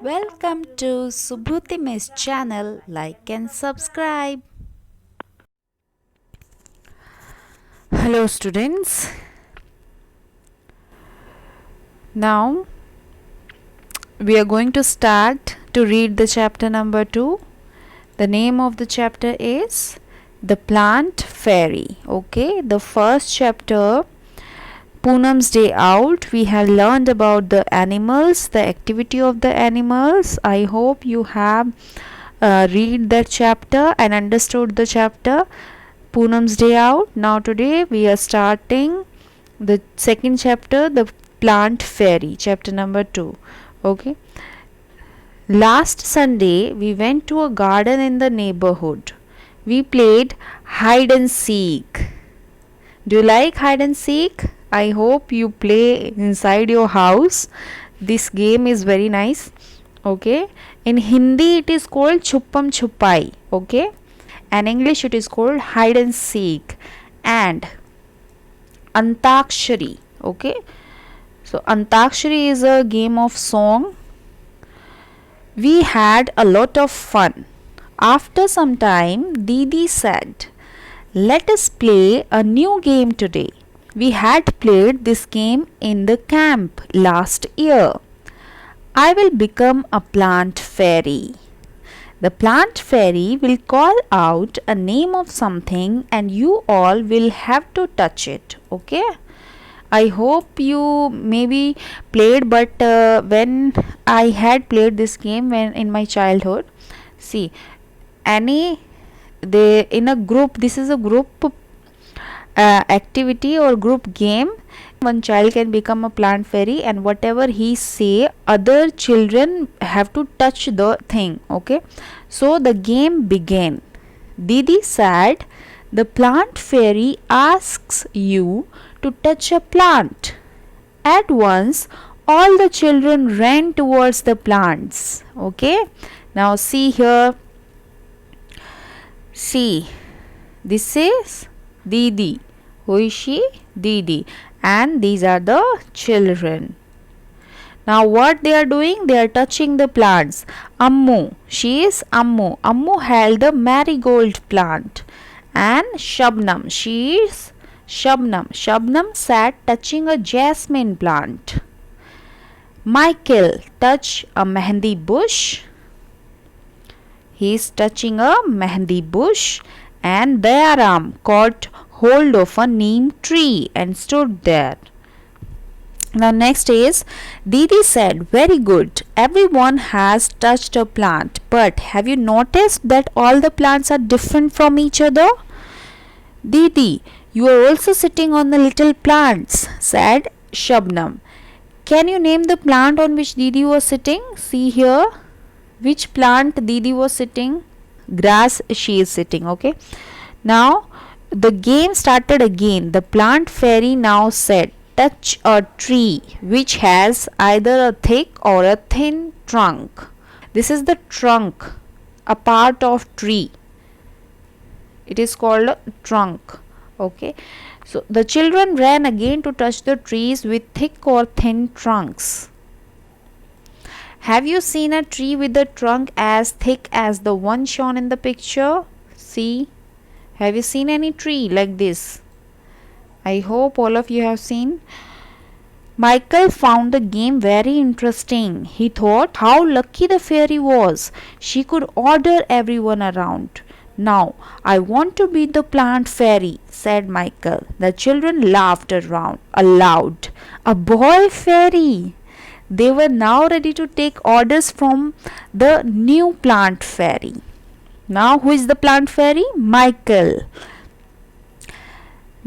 Welcome to Subhuti Miss channel. Like and subscribe. Hello, students. Now we are going to start to read the chapter number 2. The name of the chapter is The Plant Fairy. Okay, the first chapter, Poonam's Day Out, we have learned about the animals, the activity of the animals. I hope you have read that chapter and understood the chapter Poonam's Day Out. Now today we are starting the second chapter, The Plant Fairy, chapter number 2. Okay. Last Sunday we went to a garden in the neighborhood. We played hide and seek. Do you like hide and seek? I hope you play inside your house. This game is very nice. Okay. In Hindi it is called Chuppam Chuppai. Okay. And English it is called hide and seek and Antakshari. Okay. So Antakshari is a game of song. We had a lot of fun. After some time, Didi said, "Let us play a new game today. We had played this game in the camp last year. I will become a plant fairy. The plant fairy will call out a name of something and you all will have to touch it." Okay? I hope you maybe played, but when I had played this game when in my childhood, see, any they in a group. This is a group activity or group game. One child can become a plant fairy, and whatever he say, other children have to touch the thing. Okay, so the game began. Didi said, "The plant fairy asks you to touch a plant." At once, all the children ran towards the plants. Okay, now see here. See, this is Didi. Who is she? Didi. And these are the children. Now what they are doing? They are touching the plants. Ammu. She is Ammu. Ammu held the marigold plant. And Shabnam. She is Shabnam. Shabnam sat touching a jasmine plant. Michael touched a mehendi bush. He is touching a mehendi bush. And Dayaram caught hold of a neem tree and stood there. Now next is Didi said, "Very good. Everyone has touched a plant. But have you noticed that all the plants are different from each other?" "Didi, you are also sitting on the little plants," said Shabnam. "Can you name the plant on which Didi was sitting?" See here. Which plant Didi was sitting? Grass she is sitting. Okay. Now the game started again. The plant fairy now said, "Touch a tree which has either a thick or a thin trunk." This is the trunk, a part of tree. It is called a trunk. Okay. So the children ran again to touch the trees with thick or thin trunks. Have you seen a tree with a trunk as thick as the one shown in the picture? See? Have you seen any tree like this? I hope all of you have seen. Michael found the game very interesting. He thought how lucky the fairy was. She could order everyone around. "Now, I want to be the plant fairy," said Michael. The children laughed around aloud. A boy fairy! They were now ready to take orders from the new plant fairy. Now, who is the plant fairy? Michael.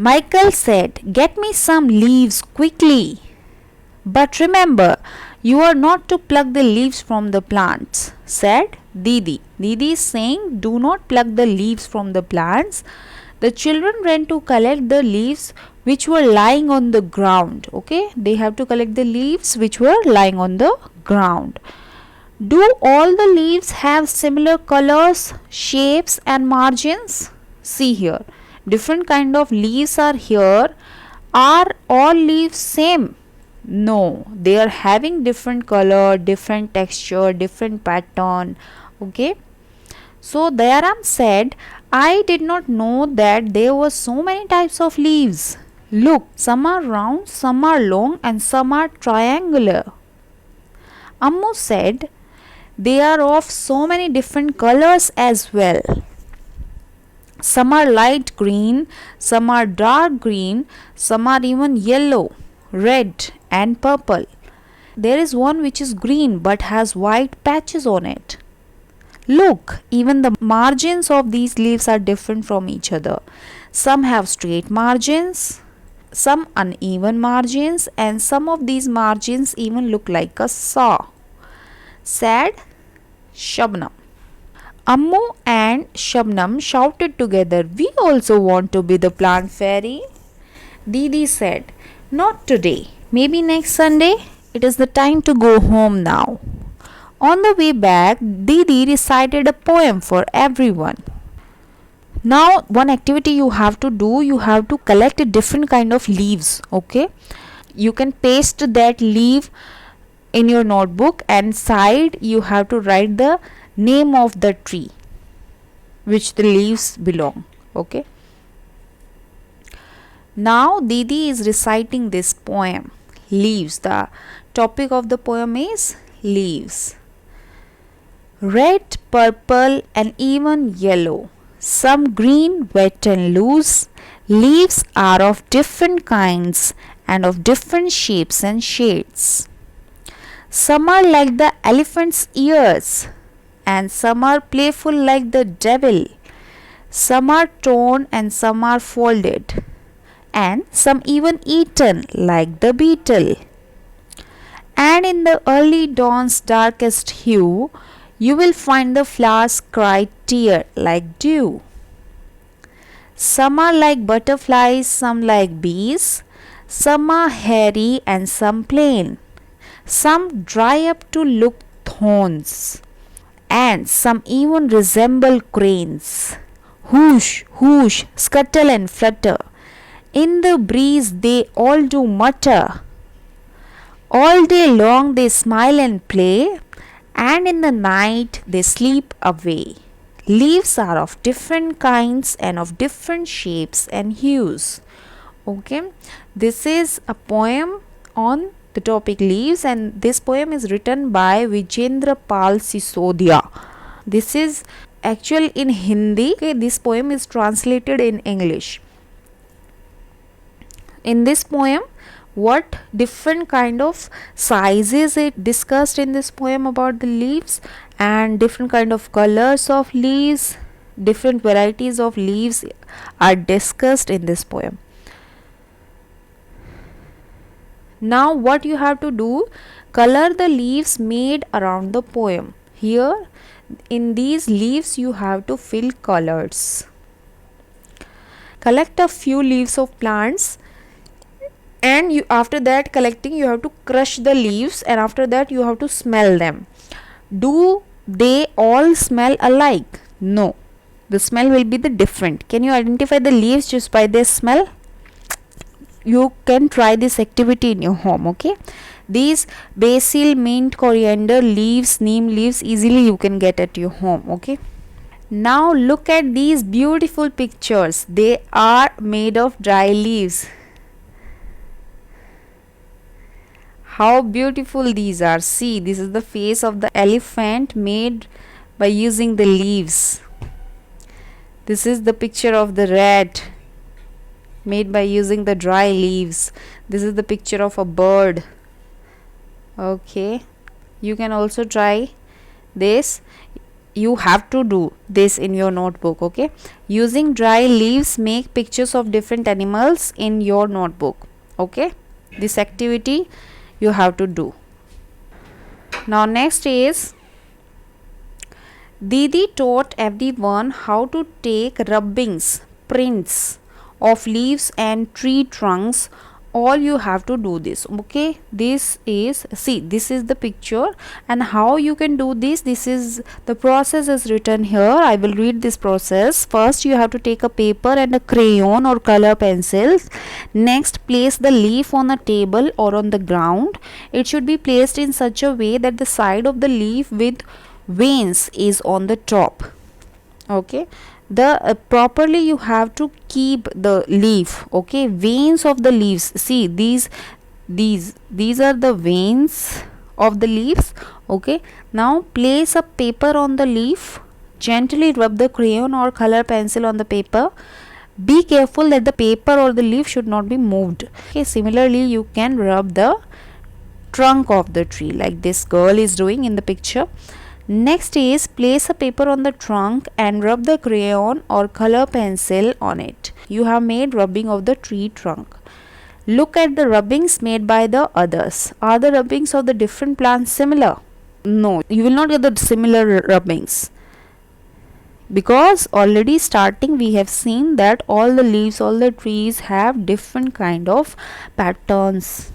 Michael said, "Get me some leaves quickly. But remember, you are not to pluck the leaves from the plants," said Didi. Didi is saying, "Do not pluck the leaves from the plants." The children ran to collect the leaves which were lying on the ground. Okay, they have to collect the leaves which were lying on the ground. Do all the leaves have similar colors, shapes and margins? See here. Different kind of leaves are here. Are all leaves same? No, they are having different color, different texture, different pattern. Okay. So Dayaram said, I did not know that there were so many types of leaves. Look, some are round, some are long, and some are triangular. Ammu said, they are of so many different colors as well. Some are light green, some are dark green, some are even yellow, red, and purple. There is one which is green but has white patches on it. Look, even the margins of these leaves are different from each other. Some have straight margins, some uneven margins, and some of these margins even look like a saw. Said Shabnam. Ammu and Shabnam shouted together, we also want to be the plant fairy. Didi said, not today, maybe next Sunday. It is the time to go home now. On the way back, Didi recited a poem for everyone. Now, one activity you have to do, you have to collect a different kind of leaves. Okay, you can paste that leaf in your notebook, and side you have to write the name of the tree which the leaves belong. Okay, now Didi is reciting this poem, Leaves. The topic of the poem is leaves. Red, purple, and even yellow. Some green, wet and loose. Leaves are of different kinds and of different shapes and shades. Some are like the elephant's ears, and some are playful like the devil. Some are torn and some are folded, and some even eaten like the beetle. And in the early dawn's darkest hue, you will find the flowers cry tear like dew. Some are like butterflies, some like bees. Some are hairy and some plain. Some dry up to look thorns, and some even resemble cranes. Whoosh, whoosh, scuttle and flutter. In the breeze they all do mutter. All day long they smile and play, and in the night they sleep away. Leaves are of different kinds and of different shapes and hues. Okay, this is a poem on the topic leaves, and this poem is written by Vijendra Pal Sisodia. This is actual in Hindi. Okay, this poem is translated in English. In this poem, what different kind of sizes it discussed in this poem about the leaves, and different kind of colors of leaves, different varieties of leaves are discussed in this poem. Now what you have to do, color the leaves made around the poem. Here in these leaves you have to fill colors. Collect a few leaves of plants, and you, after that collecting, you have to crush the leaves, and after that you have to smell them. Do they all smell alike? No, the smell will be the different. Can you identify the leaves just by their smell? You can try this activity in your home. Okay, these basil, mint, coriander leaves, neem leaves, easily you can get at your home. Okay, now look at these beautiful pictures. They are made of dry leaves. How beautiful these are. See, this is the face of the elephant made by using the leaves. This is the picture of the rat made by using the dry leaves. This is the picture of a bird. Okay, you can also try this. You have to do this in your notebook. Okay, using dry leaves, make pictures of different animals in your notebook. Okay, this activity you have to do. Now next is, Didi taught everyone how to take rubbings, prints of leaves and tree trunks all you have to do this. Okay, this is, see, this is the picture, and how you can do this, this is the process is written here. I will read this process. First you have to take a paper and a crayon or color pencils. Next, place the leaf on a table or on the ground. It should be placed in such a way that the side of the leaf with veins is on the top. Okay, the properly you have to keep the leaf. Okay, veins of the leaves, see, these are the veins of the leaves. Okay, now place a paper on the leaf, gently rub the crayon or color pencil on the paper. Be careful that the paper or the leaf should not be moved. Okay, similarly you can rub the trunk of the tree like this girl is doing in the picture. Next is, place a paper on the trunk and rub the crayon or color pencil on it. You have made rubbing of the tree trunk. Look at the rubbings made by the others. Are the rubbings of the different plants similar? No, you will not get the similar rubbings, because already starting we have seen that all the leaves, all the trees have different kind of patterns.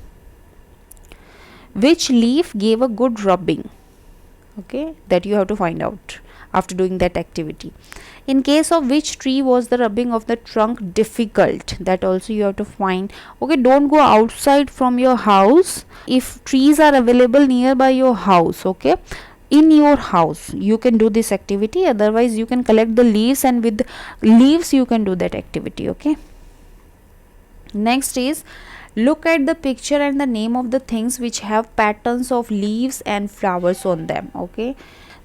Which leaf gave a good rubbing? Okay, that you have to find out after doing that activity. In case of which tree was the rubbing of the trunk difficult? That also you have to find. Okay, don't go outside from your house if trees are available nearby your house. Okay, in your house you can do this activity, otherwise you can collect the leaves and with leaves you can do that activity. Okay, next is, look at the picture and the name of the things which have patterns of leaves and flowers on them. Okay,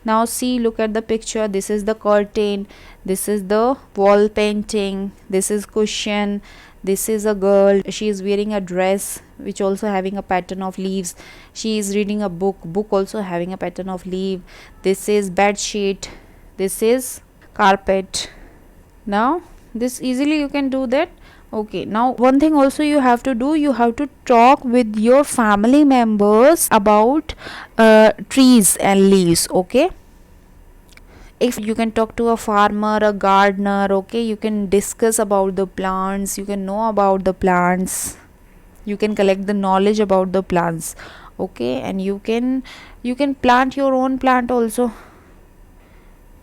now see, look at the picture. This is the curtain, this is the wall painting, this is cushion, this is a girl, she is wearing a dress which also having a pattern of leaves. She is reading a book also having a pattern of leaf. This is bed sheet, this is carpet. Now this easily you can do that. Okay, now one thing also you have to do, you have to talk with your family members about trees and leaves. Okay, if you can talk to a farmer, a gardener, okay, you can discuss about the plants, you can know about the plants, you can collect the knowledge about the plants. Okay, and you can plant your own plant also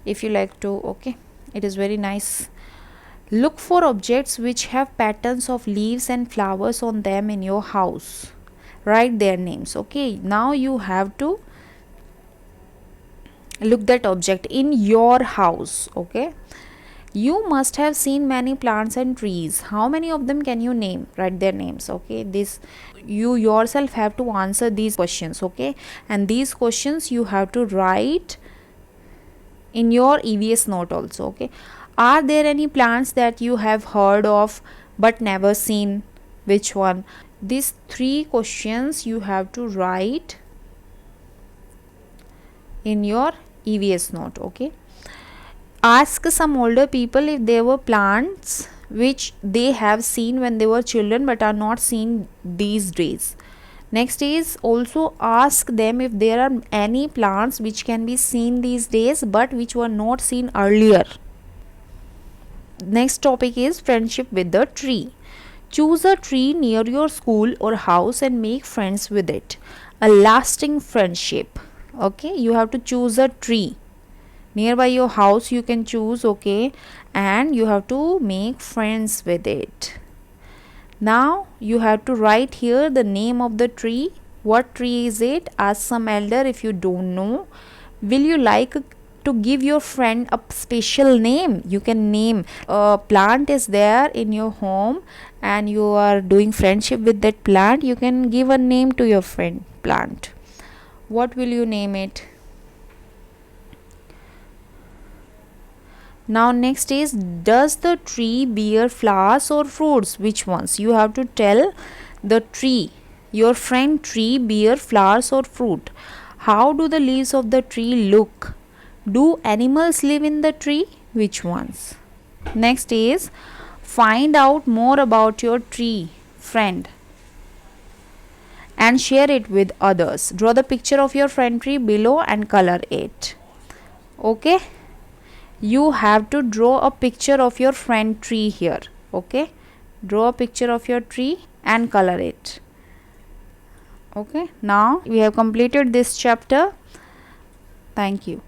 if you like to. Okay, it is very nice. Look for objects which have patterns of leaves and flowers on them in your house. Write their names. Okay, now you have to look that object in your house. Okay, you must have seen many plants and trees. How many of them can you name? Write their names. Okay, this you yourself have to answer these questions. Okay, and these questions you have to write in your EVS note also. Okay, are there any plants that you have heard of but never seen? Which one? These 3 questions you have to write in your EVS note. Okay, ask some older people if there were plants which they have seen when they were children but are not seen these days. Next is, also ask them if there are any plants which can be seen these days but which were not seen earlier. Next topic is friendship with the tree. Choose a tree near your school or house and make friends with it. A lasting friendship. Okay, you have to choose a tree nearby your house, you can choose. Okay, and you have to make friends with it. Now you have to write here the name of the tree. What tree is it? Ask some elder if you don't know. Will you like to give your friend a special name? You can name a plant is there in your home and you are doing friendship with that plant. You can give a name to your friend plant. What will you name it? Now next is, does the tree bear flowers or fruits? Which ones? You have to tell the tree, your friend tree bear flowers or fruit. How do the leaves of the tree look? Do animals live in the tree? Which ones? Next is, find out more about your tree friend and share it with others. Draw the picture of your friend tree below and color it. Okay, you have to draw a picture of your friend tree here. Okay, draw a picture of your tree and color it. Okay, now we have completed this chapter. Thank you.